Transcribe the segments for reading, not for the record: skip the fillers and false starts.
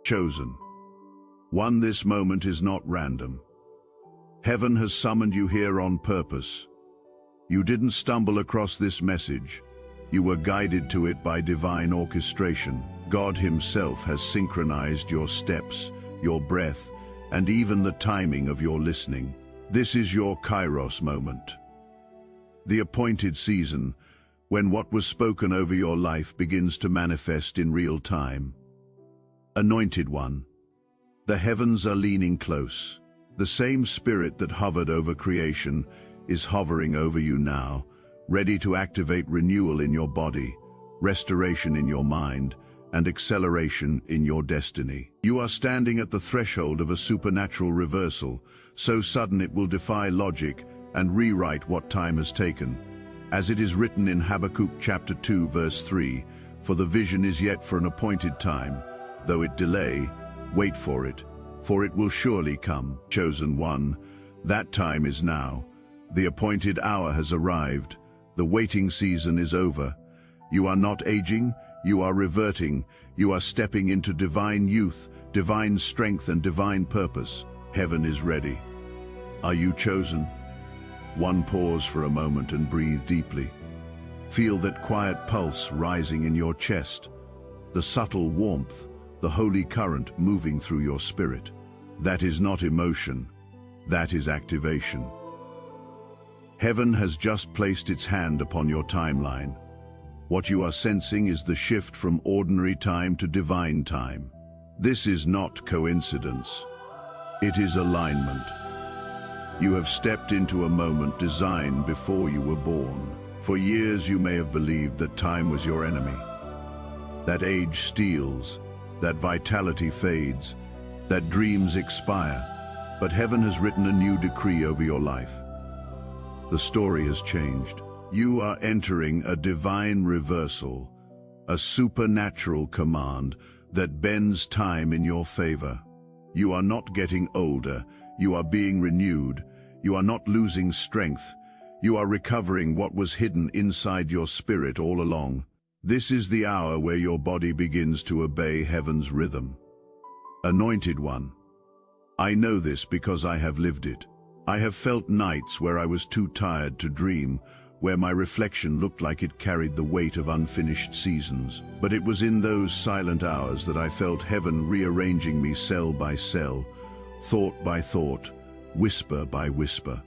Chosen. One, this moment is not random. Heaven has summoned you here on purpose. You didn't stumble across this message. You were guided to it by divine orchestration. God Himself has synchronized your steps, your breath, and even the timing of your listening. This is your Kairos moment. The appointed season, when what was spoken over your life begins to manifest in real time. Anointed one. The heavens are leaning close. The same spirit that hovered over creation is hovering over you now, ready to activate renewal in your body, restoration in your mind, and acceleration in your destiny. You are standing at the threshold of a supernatural reversal, so sudden it will defy logic and rewrite what time has taken. As it is written in Habakkuk chapter 2 verse 3, "For the vision is yet for an appointed time. Though it delay, wait for it will surely come." Chosen one, that time is now. The appointed hour has arrived. The waiting season is over. You are not aging, you are reverting. You are stepping into divine youth, divine strength, and divine purpose. Heaven is ready. Are you chosen? One, pause for a moment and breathe deeply. Feel that quiet pulse rising in your chest, the subtle warmth, the holy current moving through your spirit. That is not emotion, that is activation. Heaven has just placed its hand upon your timeline. What you are sensing is the shift from ordinary time to divine time. This is not coincidence. It is alignment. You have stepped into a moment designed before you were born. For years you may have believed that time was your enemy. That age steals, that vitality fades, that dreams expire. But heaven has written a new decree over your life. The story has changed. You are entering a divine reversal, a supernatural command that bends time in your favor. You are not getting older, you are being renewed. You are not losing strength, you are recovering what was hidden inside your spirit all along. This is the hour where your body begins to obey heaven's rhythm. Anointed one. I know this because I have lived it. I have felt nights where I was too tired to dream, where my reflection looked like it carried the weight of unfinished seasons. But it was in those silent hours that I felt heaven rearranging me cell by cell, thought by thought, whisper by whisper.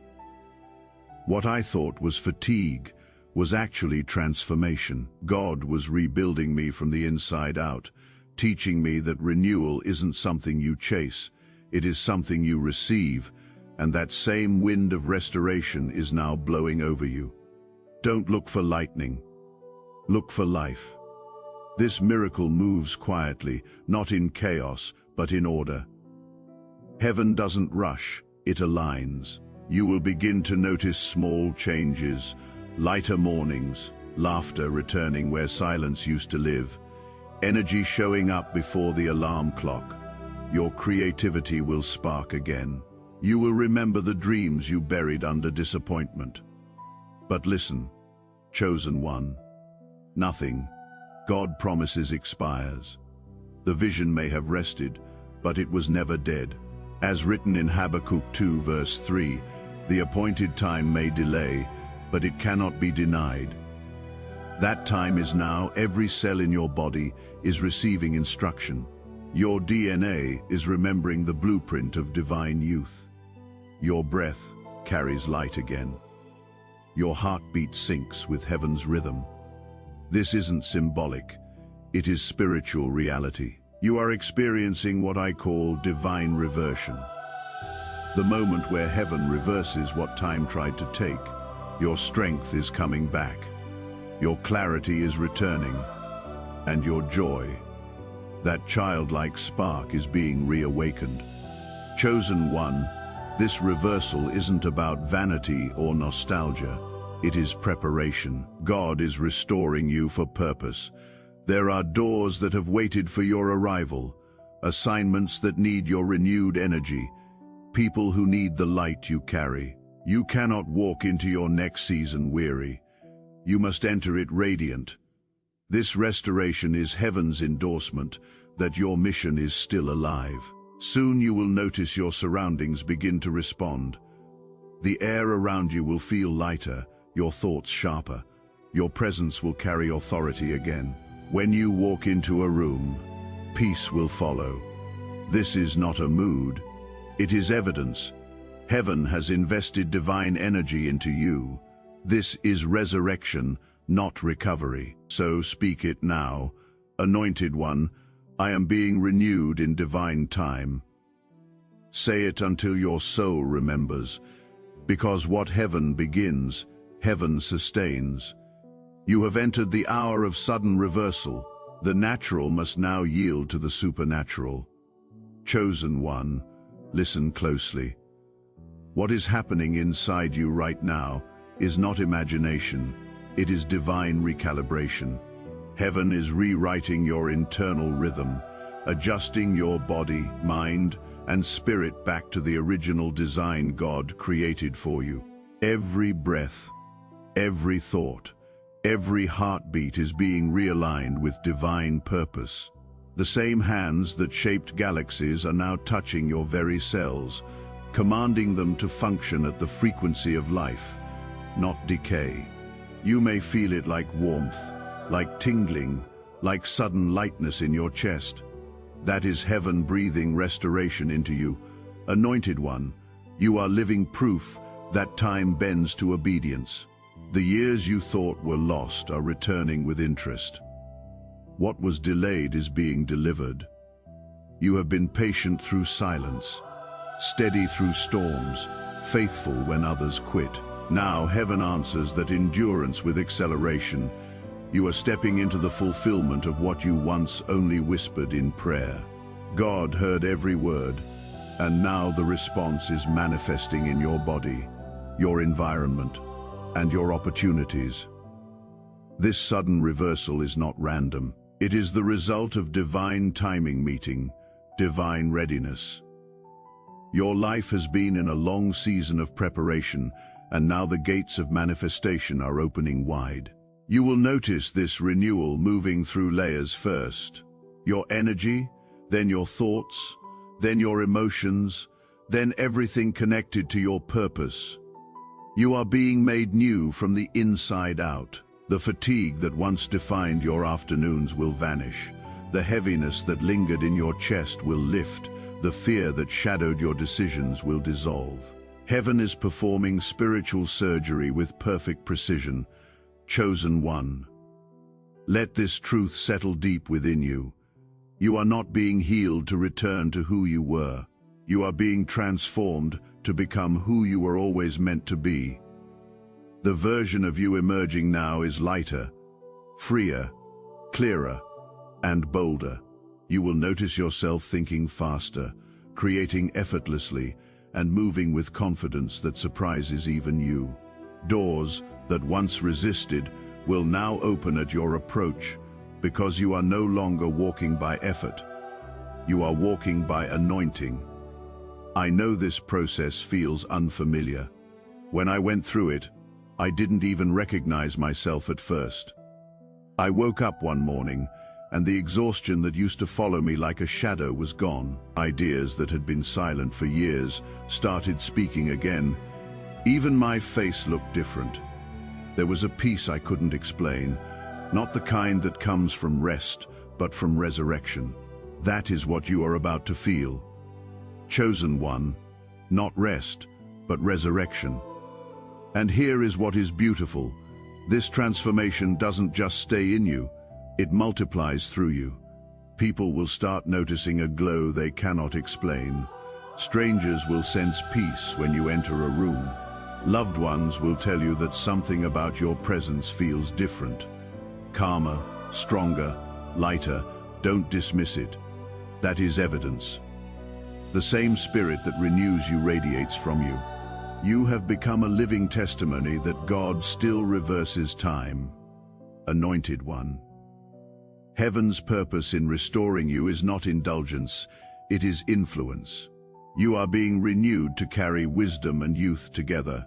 What I thought was fatigue was actually transformation. God was rebuilding me from the inside out, teaching me that renewal isn't something you chase, it is something you receive, and that same wind of restoration is now blowing over you. Don't look for lightning, look for life. This miracle moves quietly, not in chaos, but in order. Heaven doesn't rush, it aligns. You will begin to notice small changes, lighter mornings, laughter returning where silence used to live, energy showing up before the alarm clock. Your creativity will spark again. You will remember the dreams you buried under disappointment. But listen, chosen one, nothing God promises expires. The vision may have rested, but it was never dead. As written in Habakkuk 2 verse 3, the appointed time may delay, but it cannot be denied. That time is now. Every cell in your body is receiving instruction. Your DNA is remembering the blueprint of divine youth. Your breath carries light again. Your heartbeat syncs with heaven's rhythm. This isn't symbolic, it is spiritual reality. You are experiencing what I call divine reversion. The moment where heaven reverses what time tried to take. Your strength is coming back. Your clarity is returning. And your joy, that childlike spark, is being reawakened. Chosen one, this reversal isn't about vanity or nostalgia. It is preparation. God is restoring you for purpose. There are doors that have waited for your arrival, assignments that need your renewed energy, people who need the light you carry. You cannot walk into your next season weary. You must enter it radiant. This restoration is heaven's endorsement that your mission is still alive. Soon you will notice your surroundings begin to respond. The air around you will feel lighter, your thoughts sharper. Your presence will carry authority again. When you walk into a room, peace will follow. This is not a mood, it is evidence. Heaven has invested divine energy into you. This is resurrection, not recovery. So speak it now. Anointed one, I am being renewed in divine time. Say it until your soul remembers, because what heaven begins, heaven sustains. You have entered the hour of sudden reversal. The natural must now yield to the supernatural. Chosen one, listen closely. What is happening inside you right now is not imagination, it is divine recalibration. Heaven is rewriting your internal rhythm, adjusting your body, mind, and spirit back to the original design God created for you. Every breath, every thought, every heartbeat is being realigned with divine purpose. The same hands that shaped galaxies are now touching your very cells, commanding them to function at the frequency of life, not decay. You may feel it like warmth, like tingling, like sudden lightness in your chest. That is heaven breathing restoration into you. Anointed one, you are living proof that time bends to obedience. The years you thought were lost are returning with interest. What was delayed is being delivered. You have been patient through silence, steady through storms, faithful when others quit. Now heaven answers that endurance with acceleration. You are stepping into the fulfillment of what you once only whispered in prayer. God heard every word, and now the response is manifesting in your body, your environment, and your opportunities. This sudden reversal is not random. It is the result of divine timing meeting, divine readiness. Your life has been in a long season of preparation, and now the gates of manifestation are opening wide. You will notice this renewal moving through layers first. Your energy, then your thoughts, then your emotions, then everything connected to your purpose. You are being made new from the inside out. The fatigue that once defined your afternoons will vanish. The heaviness that lingered in your chest will lift. The fear that shadowed your decisions will dissolve. Heaven is performing spiritual surgery with perfect precision. Chosen one, let this truth settle deep within you. You are not being healed to return to who you were. You are being transformed to become who you were always meant to be. The version of you emerging now is lighter, freer, clearer, and bolder. You will notice yourself thinking faster, creating effortlessly, and moving with confidence that surprises even you. Doors that once resisted will now open at your approach, because you are no longer walking by effort. You are walking by anointing. I know this process feels unfamiliar. When I went through it, I didn't even recognize myself at first. I woke up one morning, and the exhaustion that used to follow me like a shadow was gone. Ideas that had been silent for years started speaking again. Even my face looked different. There was a peace I couldn't explain, not the kind that comes from rest, but from resurrection. That is what you are about to feel. Chosen one, not rest, but resurrection. And here is what is beautiful. This transformation doesn't just stay in you, it multiplies through you. People will start noticing a glow they cannot explain. Strangers will sense peace when you enter a room. Loved ones will tell you that something about your presence feels different. Calmer, stronger, lighter. Don't dismiss it. That is evidence. The same spirit that renews you radiates from you. You have become a living testimony that God still reverses time. Anointed one. Heaven's purpose in restoring you is not indulgence, it is influence. You are being renewed to carry wisdom and youth together.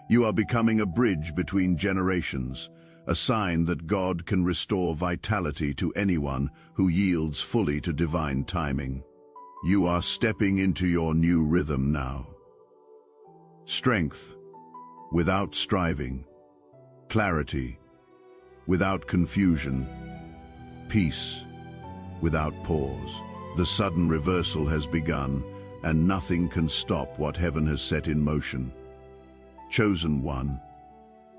You are becoming a bridge between generations, a sign that God can restore vitality to anyone who yields fully to divine timing. You are stepping into your new rhythm now. Strength, without striving. Clarity, without confusion. Peace, without pause. The sudden reversal has begun, and nothing can stop what heaven has set in motion. Chosen one,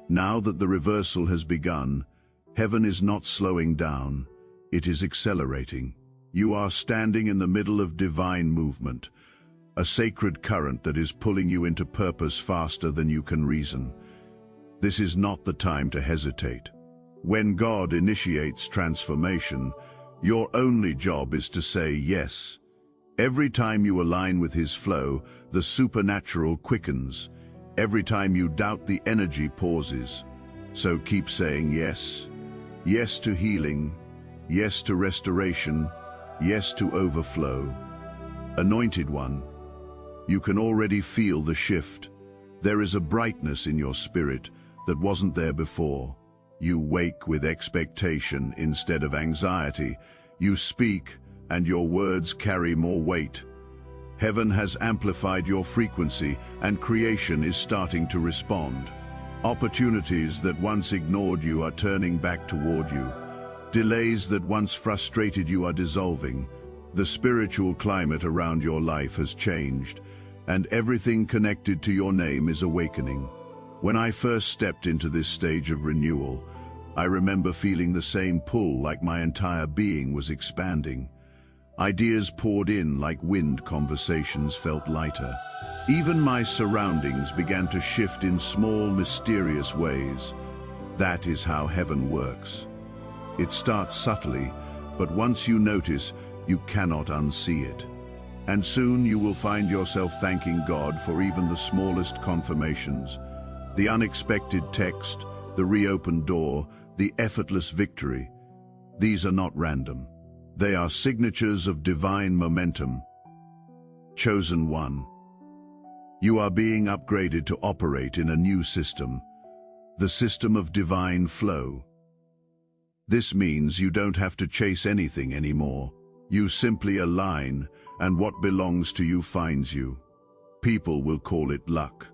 now that the reversal has begun, heaven is not slowing down, it is accelerating. You are standing in the middle of divine movement, a sacred current that is pulling you into purpose faster than you can reason. This is not the time to hesitate. When God initiates transformation, your only job is to say yes. Every time you align with His flow, the supernatural quickens. Every time you doubt, the energy pauses. So keep saying yes. Yes to healing. Yes to restoration. Yes to overflow. Anointed one, you can already feel the shift. There is a brightness in your spirit that wasn't there before. You wake with expectation instead of anxiety. You speak, and your words carry more weight. Heaven has amplified your frequency, and creation is starting to respond. Opportunities that once ignored you are turning back toward you. Delays that once frustrated you are dissolving. The spiritual climate around your life has changed, and everything connected to your name is awakening. When I first stepped into this stage of renewal, I remember feeling the same pull, like my entire being was expanding. Ideas poured in like wind, conversations felt lighter. Even my surroundings began to shift in small, mysterious ways. That is how heaven works. It starts subtly, but once you notice, you cannot unsee it. And soon you will find yourself thanking God for even the smallest confirmations. The unexpected text, the reopened door, the effortless victory. These are not random. They are signatures of divine momentum. Chosen one, you are being upgraded to operate in a new system, the system of divine flow. This means you don't have to chase anything anymore. You simply align, and what belongs to you finds you. People will call it luck.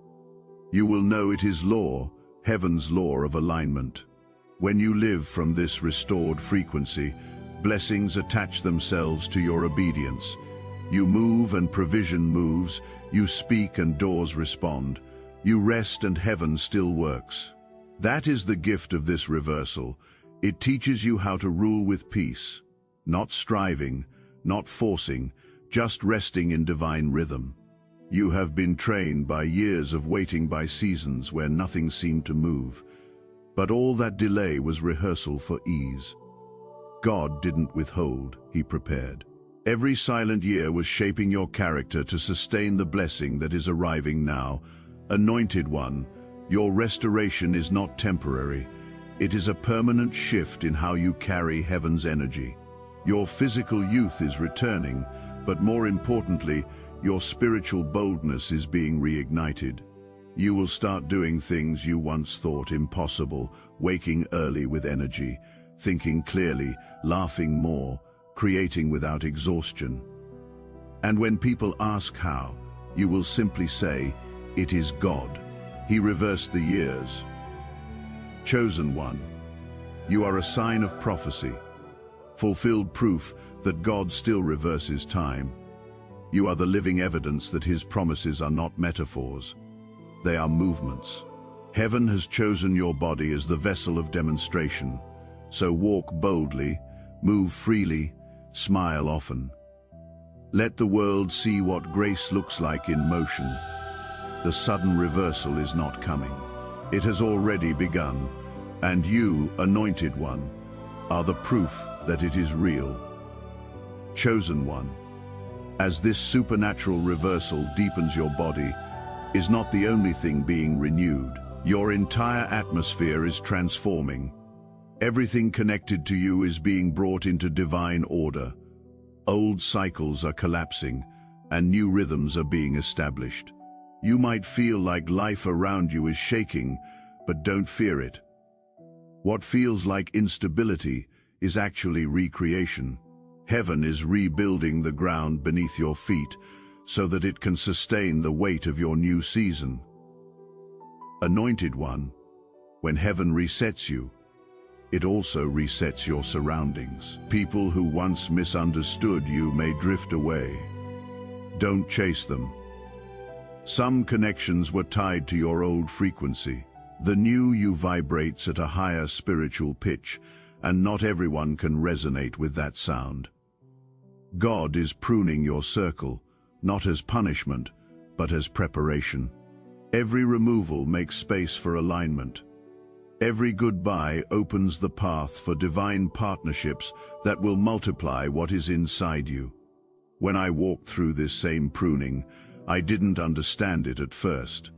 You will know it is law, heaven's law of alignment. When you live from this restored frequency, blessings attach themselves to your obedience. You move and provision moves. You speak and doors respond. You rest and heaven still works. That is the gift of this reversal. It teaches you how to rule with peace, not striving, not forcing, just resting in divine rhythm. You have been trained by years of waiting, by seasons where nothing seemed to move. But all that delay was rehearsal for ease. God didn't withhold, He prepared. Every silent year was shaping your character to sustain the blessing that is arriving now. Anointed one, your restoration is not temporary. It is a permanent shift in how you carry heaven's energy. Your physical youth is returning, but more importantly, your spiritual boldness is being reignited. You will start doing things you once thought impossible, waking early with energy, thinking clearly, laughing more, creating without exhaustion. And when people ask how, you will simply say, "It is God. He reversed the years." Chosen one, you are a sign of prophecy, fulfilled proof that God still reverses time. You are the living evidence that His promises are not metaphors. They are movements. Heaven has chosen your body as the vessel of demonstration. So walk boldly, move freely, smile often. Let the world see what grace looks like in motion. The sudden reversal is not coming. It has already begun, and you, anointed one, are the proof that it is real. Chosen one, as this supernatural reversal deepens your body, is not the only thing being renewed. Your entire atmosphere is transforming. Everything connected to you is being brought into divine order. Old cycles are collapsing, and new rhythms are being established. You might feel like life around you is shaking, but don't fear it. What feels like instability is actually recreation. Heaven is rebuilding the ground beneath your feet so that it can sustain the weight of your new season. Anointed One, when heaven resets you, it also resets your surroundings. People who once misunderstood you may drift away. Don't chase them. Some connections were tied to your old frequency. The new you vibrates at a higher spiritual pitch, and not everyone can resonate with that sound. God is pruning your circle, not as punishment, but as preparation. Every removal makes space for alignment. Every goodbye opens the path for divine partnerships that will multiply what is inside you. When I walked through this same pruning, I didn't understand it at first.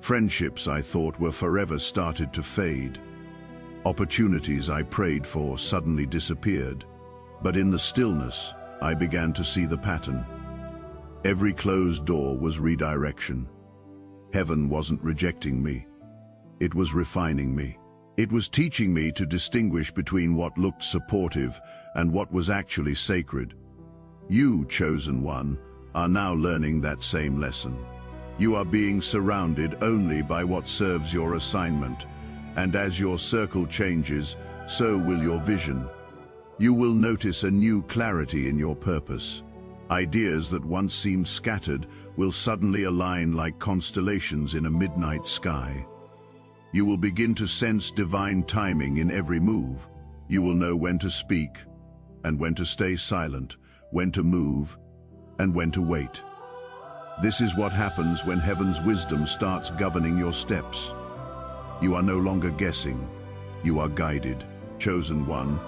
Friendships I thought were forever started to fade. Opportunities I prayed for suddenly disappeared. But in the stillness, I began to see the pattern. Every closed door was redirection. Heaven wasn't rejecting me. It was refining me. It was teaching me to distinguish between what looked supportive and what was actually sacred. You, chosen one, are now learning that same lesson. You are being surrounded only by what serves your assignment, and as your circle changes, so will your vision. You will notice a new clarity in your purpose. Ideas that once seemed scattered will suddenly align like constellations in a midnight sky. You will begin to sense divine timing in every move. You will know when to speak and when to stay silent, when to move and when to wait. This is what happens when heaven's wisdom starts governing your steps. You are no longer guessing. You are guided. Chosen one,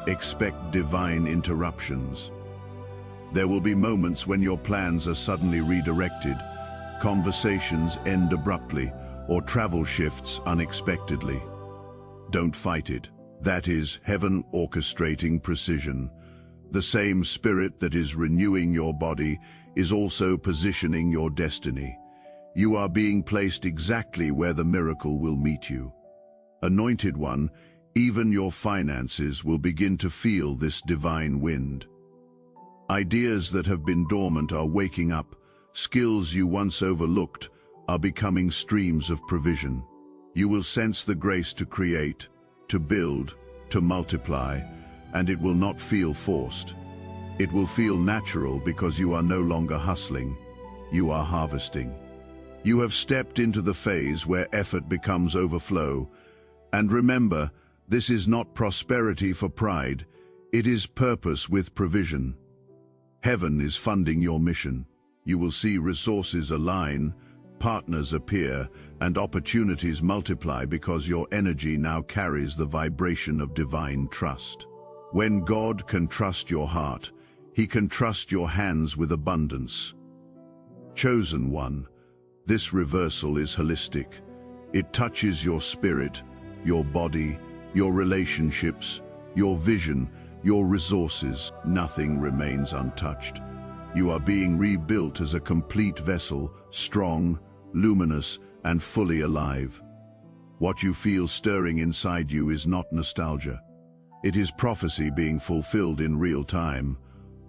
expect divine interruptions. There will be moments when your plans are suddenly redirected, conversations end abruptly, or travel shifts unexpectedly. Don't fight it. That is heaven orchestrating precision. The same spirit that is renewing your body is also positioning your destiny. You are being placed exactly where the miracle will meet you. Anointed one, even your finances will begin to feel this divine wind. Ideas that have been dormant are waking up. Skills you once overlooked are becoming streams of provision. You will sense the grace to create, to build, to multiply, and it will not feel forced. It will feel natural because you are no longer hustling, you are harvesting. You have stepped into the phase where effort becomes overflow. And remember, this is not prosperity for pride, it is purpose with provision. Heaven is funding your mission. You will see resources align, partners appear, and opportunities multiply because your energy now carries the vibration of divine trust. When God can trust your heart, He can trust your hands with abundance. Chosen one, this reversal is holistic. It touches your spirit, your body, your relationships, your vision, your resources. Nothing remains untouched. You are being rebuilt as a complete vessel, strong, luminous, and fully alive. What you feel stirring inside you is not nostalgia. It is prophecy being fulfilled in real time.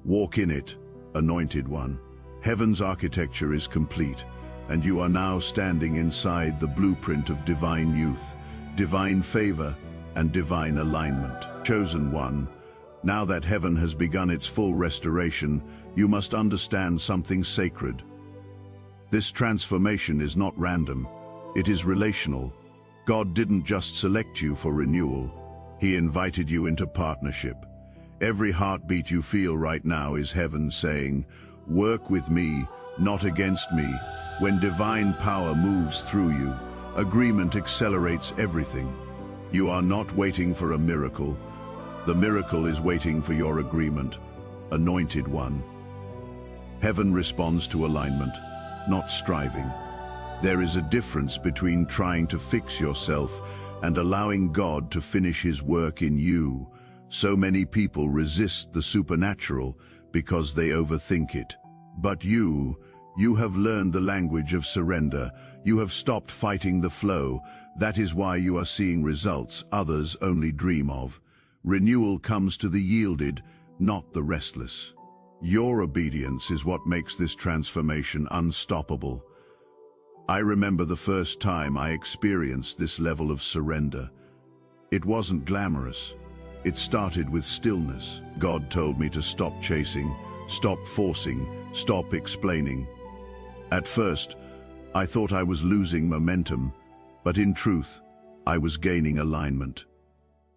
Walk in it, anointed one. Heaven's architecture is complete, and you are now standing inside the blueprint of divine youth, divine favor, and divine alignment. Chosen one, now that heaven has begun its full restoration, you must understand something sacred. This transformation is not random, it is relational. God didn't just select you for renewal, He invited you into partnership. Every heartbeat you feel right now is heaven saying, "Work with me, not against me." When divine power moves through you, agreement accelerates everything. You are not waiting for a miracle. The miracle is waiting for your agreement. Anointed one. Heaven responds to alignment, not striving. There is a difference between trying to fix yourself and allowing God to finish His work in you. So many people resist the supernatural because they overthink it. But you You have learned the language of surrender. You have stopped fighting the flow. That is why you are seeing results others only dream of. Renewal comes to the yielded, not the restless. Your obedience is what makes this transformation unstoppable. I remember the first time I experienced this level of surrender. It wasn't glamorous. It started with stillness. God told me to stop chasing, stop forcing, stop explaining. At first, I thought I was losing momentum, but in truth, I was gaining alignment.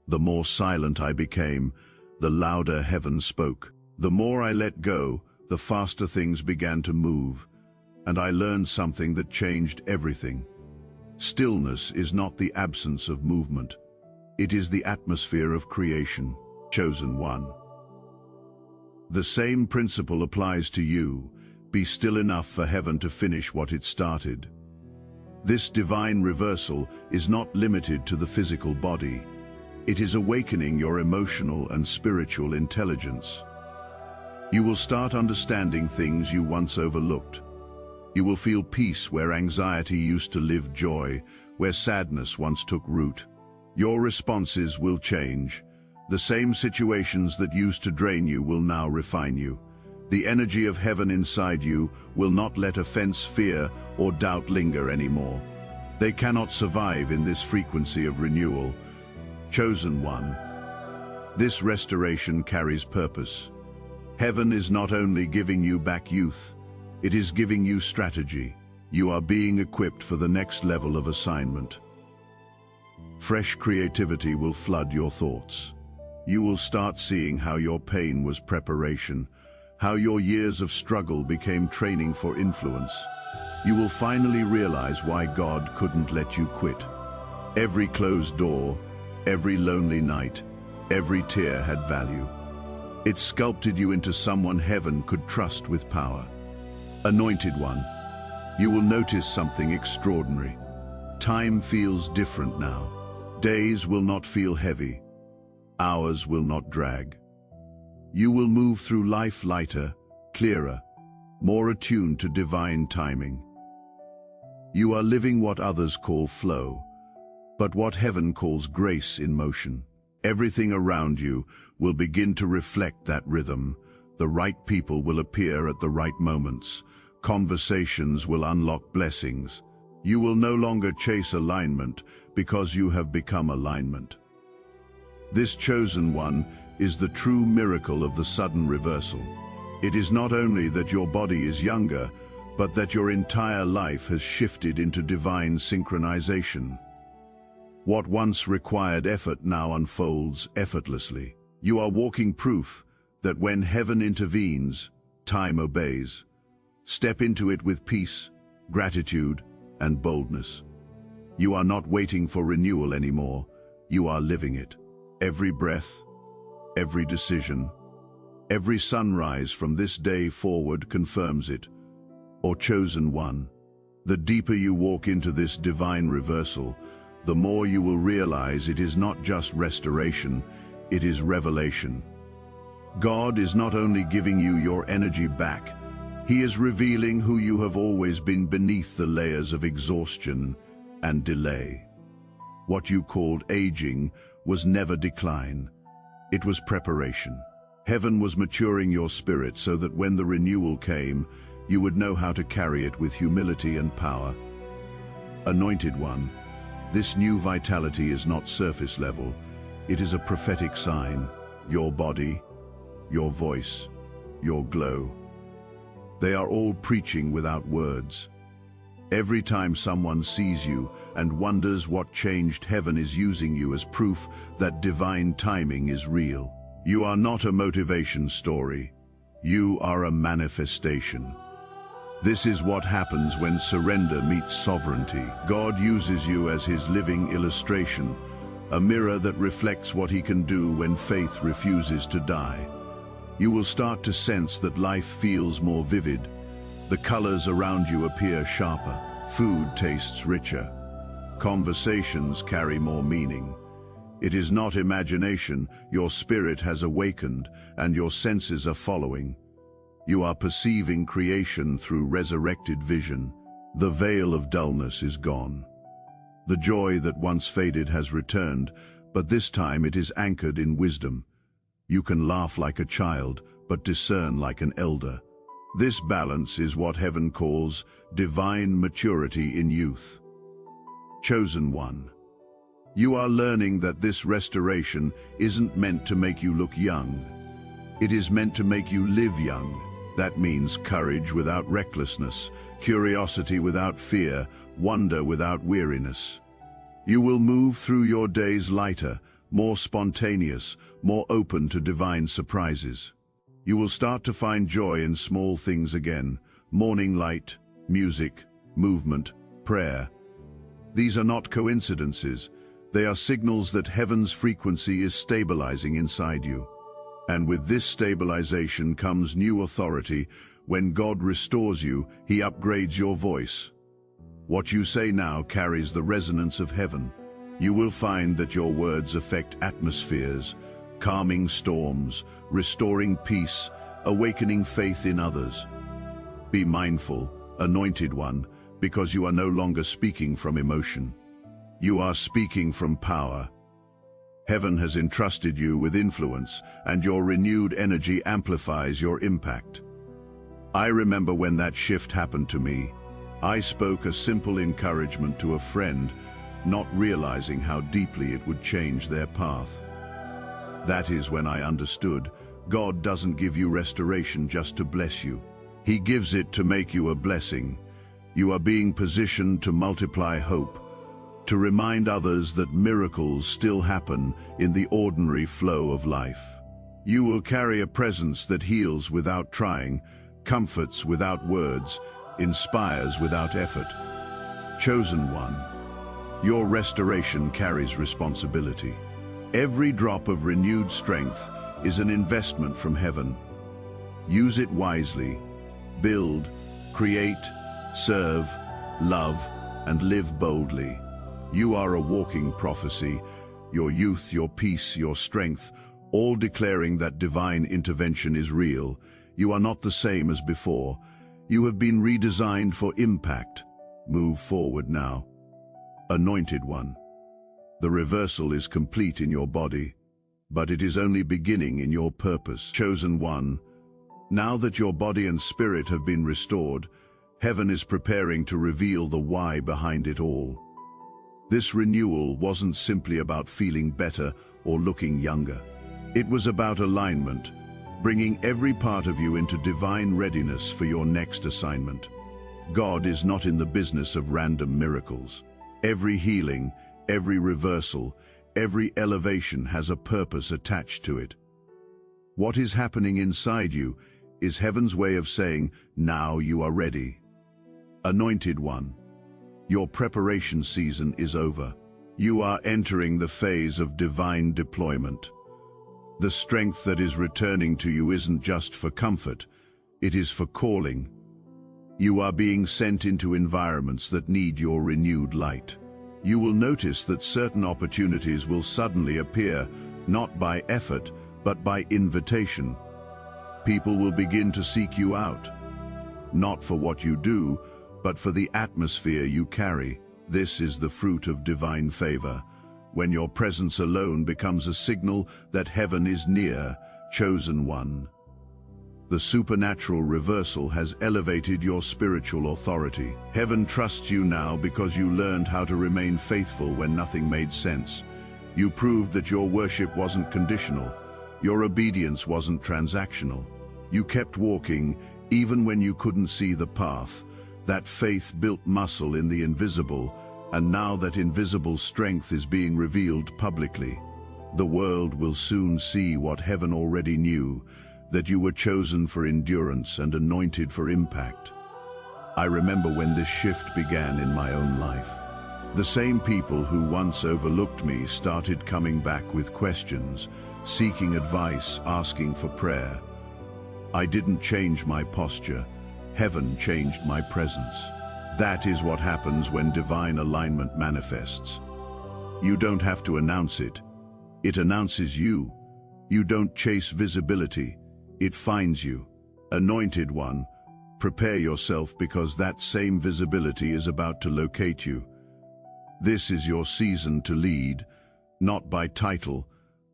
The more silent I became, the louder heaven spoke. The more I let go, the faster things began to move, and I learned something that changed everything. Stillness is not the absence of movement. It is the atmosphere of creation. Chosen one. The same principle applies to you. Be still enough for heaven to finish what it started. This divine reversal is not limited to the physical body. It is awakening your emotional and spiritual intelligence. You will start understanding things you once overlooked. You will feel peace where anxiety used to live joy, where sadness once took root. Your responses will change. The same situations that used to drain you will now refine you. The energy of heaven inside you will not let offense, fear, or doubt linger anymore. They cannot survive in this frequency of renewal. Chosen one. This restoration carries purpose. Heaven is not only giving you back youth, it is giving you strategy. You are being equipped for the next level of assignment. Fresh creativity will flood your thoughts. You will start seeing how your pain was preparation, how your years of struggle became training for influence. You will finally realize why God couldn't let you quit. Every closed door, every lonely night, every tear had value. It sculpted you into someone heaven could trust with power. Anointed one, you will notice something extraordinary. Time feels different now. Days will not feel heavy. Hours will not drag. You will move through life lighter, clearer, more attuned to divine timing. You are living what others call flow, but what heaven calls grace in motion. Everything around you will begin to reflect that rhythm. The right people will appear at the right moments. Conversations will unlock blessings. You will no longer chase alignment because you have become alignment. This chosen one is the true miracle of the sudden reversal. It is not only that your body is younger, but that your entire life has shifted into divine synchronization. What once required effort now unfolds effortlessly. You are walking proof that when heaven intervenes, time obeys. Step into it with peace, gratitude, and boldness. You are not waiting for renewal anymore. You are living it. Every breath, every decision, every sunrise from this day forward confirms it. Or chosen one. The deeper you walk into this divine reversal, the more you will realize it is not just restoration, it is revelation. God is not only giving you your energy back, He is revealing who you have always been beneath the layers of exhaustion and delay. What you called aging was never decline. It was preparation. Heaven was maturing your spirit so that when the renewal came, you would know how to carry it with humility and power. Anointed one, this new vitality is not surface level. It is a prophetic sign. Your body, your voice, your glow. They are all preaching without words. Every time someone sees you and wonders what changed, heaven is using you as proof that divine timing is real. You are not a motivation story. You are a manifestation. This is what happens when surrender meets sovereignty. God uses you as His living illustration, a mirror that reflects what He can do when faith refuses to die. You will start to sense that life feels more vivid. The colors around you appear sharper. Food tastes richer. Conversations carry more meaning. It is not imagination. Your spirit has awakened, and your senses are following. You are perceiving creation through resurrected vision. The veil of dullness is gone. The joy that once faded has returned, but this time it is anchored in wisdom. You can laugh like a child, but discern like an elder. This balance is what heaven calls divine maturity in youth. Chosen one. You are learning that this restoration isn't meant to make you look young. It is meant to make you live young. That means courage without recklessness, curiosity without fear, wonder without weariness. You will move through your days lighter, more spontaneous, more open to divine surprises. You will start to find joy in small things again: morning light, music, movement, prayer. These are not coincidences. They are signals that heaven's frequency is stabilizing inside you. And with this stabilization comes new authority. When God restores you, He upgrades your voice. What you say now carries the resonance of heaven. You will find that your words affect atmospheres, calming storms, restoring peace, awakening faith in others. Be mindful, anointed one, because you are no longer speaking from emotion. You are speaking from power. Heaven has entrusted you with influence, and your renewed energy amplifies your impact. I remember when that shift happened to me. I spoke a simple encouragement to a friend, not realizing how deeply it would change their path. That is when I understood God doesn't give you restoration just to bless you. He gives it to make you a blessing. You are being positioned to multiply hope, to remind others that miracles still happen in the ordinary flow of life. You will carry a presence that heals without trying, comforts without words, inspires without effort. Chosen one. Your restoration carries responsibility. Every drop of renewed strength is an investment from heaven. Use it wisely. Build, create, serve, love, and live boldly. You are a walking prophecy, your youth, your peace, your strength, all declaring that divine intervention is real. You are not the same as before. You have been redesigned for impact. Move forward now. Anointed one. The reversal is complete in your body, but it is only beginning in your purpose. Chosen one. Now that your body and spirit have been restored, heaven is preparing to reveal the why behind it all. This renewal wasn't simply about feeling better or looking younger. It was about alignment, bringing every part of you into divine readiness for your next assignment. God is not in the business of random miracles. Every healing, every reversal, every elevation has a purpose attached to it. What is happening inside you is heaven's way of saying, now you are ready. Anointed one. Your preparation season is over. You are entering the phase of divine deployment. The strength that is returning to you isn't just for comfort, it is for calling. You are being sent into environments that need your renewed light. You will notice that certain opportunities will suddenly appear, not by effort, but by invitation. People will begin to seek you out, not for what you do, but for the atmosphere you carry. This is the fruit of divine favor, when your presence alone becomes a signal that heaven is near. Chosen one. The supernatural reversal has elevated your spiritual authority. Heaven trusts you now because you learned how to remain faithful when nothing made sense. You proved that your worship wasn't conditional. Your obedience wasn't transactional. You kept walking even when you couldn't see the path. That faith built muscle in the invisible, and now that invisible strength is being revealed publicly. The world will soon see what heaven already knew, that you were chosen for endurance and anointed for impact. I remember when this shift began in my own life. The same people who once overlooked me started coming back with questions, seeking advice, asking for prayer. I didn't change my posture. Heaven changed my presence. That is what happens when divine alignment manifests. You don't have to announce it. It announces you. You don't chase visibility. It finds you. Anointed one, prepare yourself because that same visibility is about to locate you. This is your season to lead, not by title,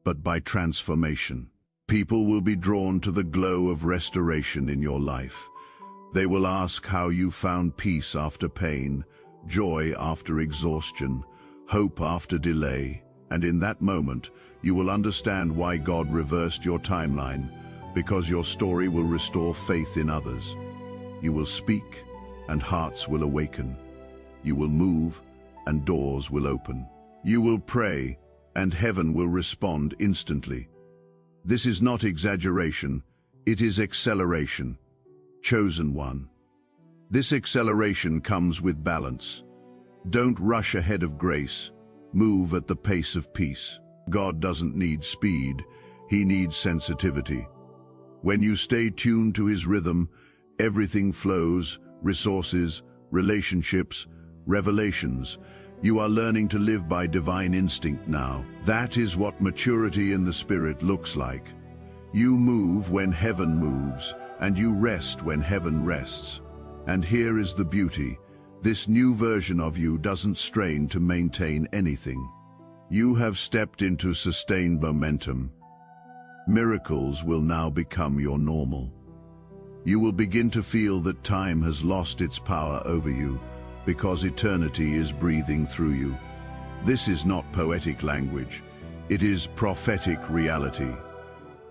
but by transformation. People will be drawn to the glow of restoration in your life. They will ask how you found peace after pain, joy after exhaustion, hope after delay, and in that moment, you will understand why God reversed your timeline, because your story will restore faith in others. You will speak, and hearts will awaken. You will move, and doors will open. You will pray, and heaven will respond instantly. This is not exaggeration, it is acceleration. Chosen one. This acceleration comes with balance. Don't rush ahead of grace. Move at the pace of peace. God doesn't need speed, He needs sensitivity. When you stay tuned to His rhythm, everything flows, resources, relationships, revelations. You are learning to live by divine instinct now. That is what maturity in the Spirit looks like. You move when heaven moves, and you rest when heaven rests. And here is the beauty. This new version of you doesn't strain to maintain anything. You have stepped into sustained momentum. Miracles will now become your normal. You will begin to feel that time has lost its power over you, because eternity is breathing through you. This is not poetic language, it is prophetic reality.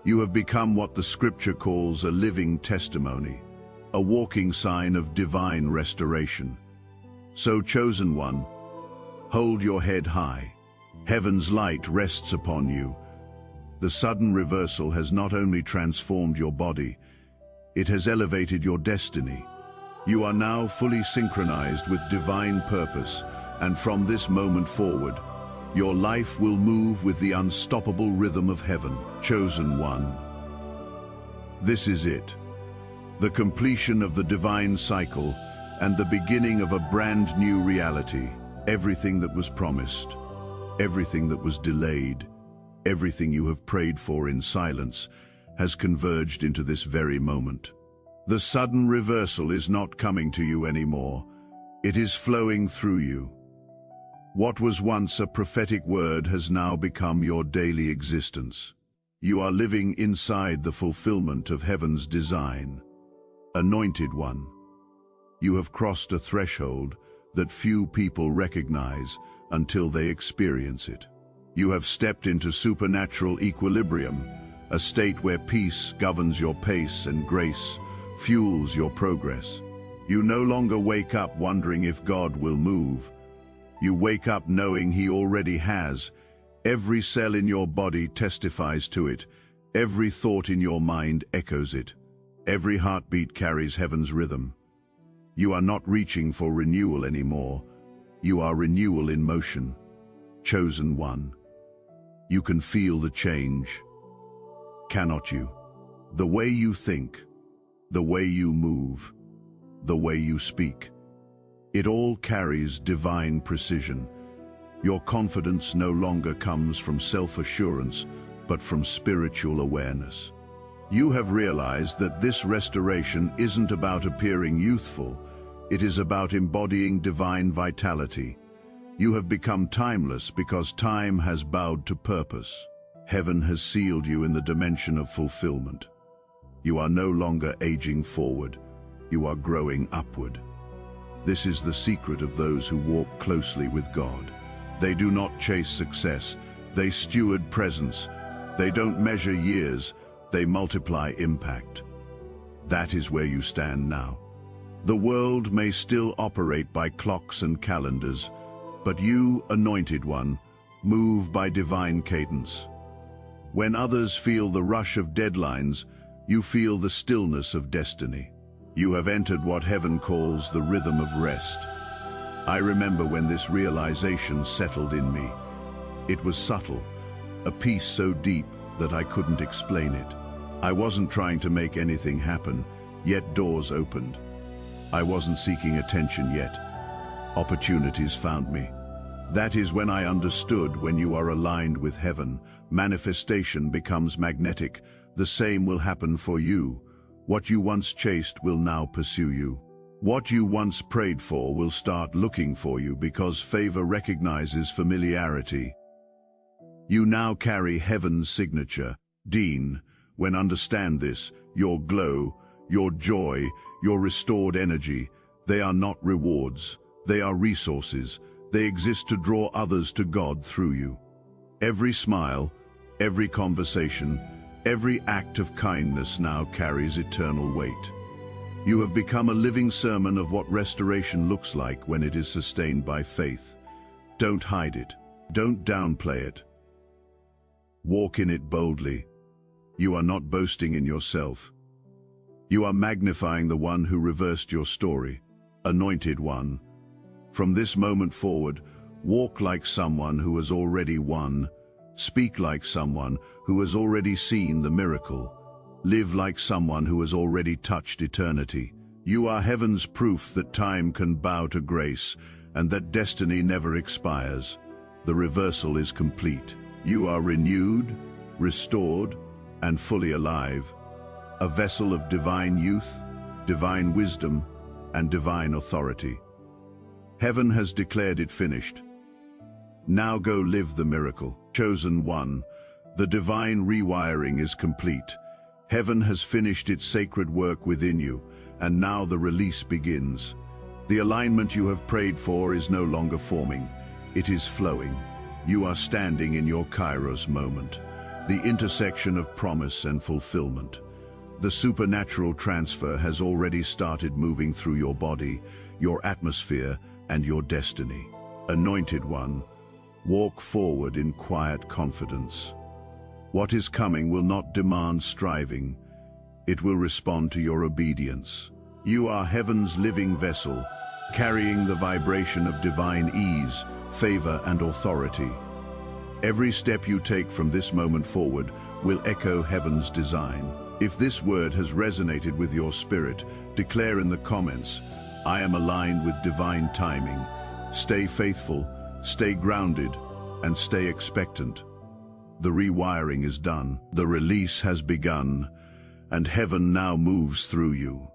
You have become what the scripture calls a living testimony, a walking sign of divine restoration. So, chosen one, hold your head high. Heaven's light rests upon you. The sudden reversal has not only transformed your body, it has elevated your destiny. You are now fully synchronized with divine purpose, and from this moment forward, your life will move with the unstoppable rhythm of heaven. Chosen one. This is it, the completion of the divine cycle and the beginning of a brand new reality. Everything that was promised, everything that was delayed, everything you have prayed for in silence has converged into this very moment. The sudden reversal is not coming to you anymore. It is flowing through you. What was once a prophetic word has now become your daily existence. You are living inside the fulfillment of heaven's design. Anointed one. You have crossed a threshold that few people recognize until they experience it. You have stepped into supernatural equilibrium, a state where peace governs your pace and grace fuels your progress. You no longer wake up wondering if God will move. You wake up knowing He already has. Every cell in your body testifies to it. Every thought in your mind echoes it. Every heartbeat carries heaven's rhythm. You are not reaching for renewal anymore. You are renewal in motion. Chosen one. You can feel the change. Cannot you? The way you think, the way you move, the way you speak. It all carries divine precision. Your confidence no longer comes from self-assurance, but from spiritual awareness. You have realized that this restoration isn't about appearing youthful, it is about embodying divine vitality. You have become timeless because time has bowed to purpose. Heaven has sealed you in the dimension of fulfillment. You are no longer aging forward, you are growing upward. This is the secret of those who walk closely with God. They do not chase success, they steward presence. They don't measure years, they multiply impact. That is where you stand now. The world may still operate by clocks and calendars, but you, anointed one, move by divine cadence. When others feel the rush of deadlines, you feel the stillness of destiny. You have entered what heaven calls the rhythm of rest. I remember when this realization settled in me. It was subtle, a peace so deep that I couldn't explain it. I wasn't trying to make anything happen, yet doors opened. I wasn't seeking attention yet. Opportunities found me. That is when I understood when you are aligned with heaven, manifestation becomes magnetic. The same will happen for you. What you once chased will now pursue you. What you once prayed for will start looking for you because favor recognizes familiarity. You now carry heaven's signature, Dean. When understand this, your glow, your joy, your restored energy, they are not rewards, they are resources. They exist to draw others to God through you. Every smile, every conversation, every act of kindness now carries eternal weight. You have become a living sermon of what restoration looks like when it is sustained by faith. Don't hide it. Don't downplay it. Walk in it boldly. You are not boasting in yourself. You are magnifying the one who reversed your story, Anointed One. From this moment forward, walk like someone who has already won. Speak like someone who has already seen the miracle. Live like someone who has already touched eternity. You are heaven's proof that time can bow to grace and that destiny never expires. The reversal is complete. You are renewed, restored, and fully alive. A vessel of divine youth, divine wisdom, and divine authority. Heaven has declared it finished. Now go live the miracle. Chosen one, the divine rewiring is complete. Heaven has finished its sacred work within you, and now the release begins. The alignment you have prayed for is no longer forming. It is flowing. You are standing in your Kairos moment, the intersection of promise and fulfillment. The supernatural transfer has already started moving through your body, your atmosphere, and your destiny. Anointed One, walk forward in quiet confidence. What is coming will not demand striving. It will respond to your obedience. You are heaven's living vessel, carrying the vibration of divine ease, favor, and authority. Every step you take from this moment forward will echo heaven's design. If this word has resonated with your spirit, declare in the comments, I am aligned with divine timing. Stay faithful, stay grounded, and stay expectant. The rewiring is done, the release has begun, and heaven now moves through you.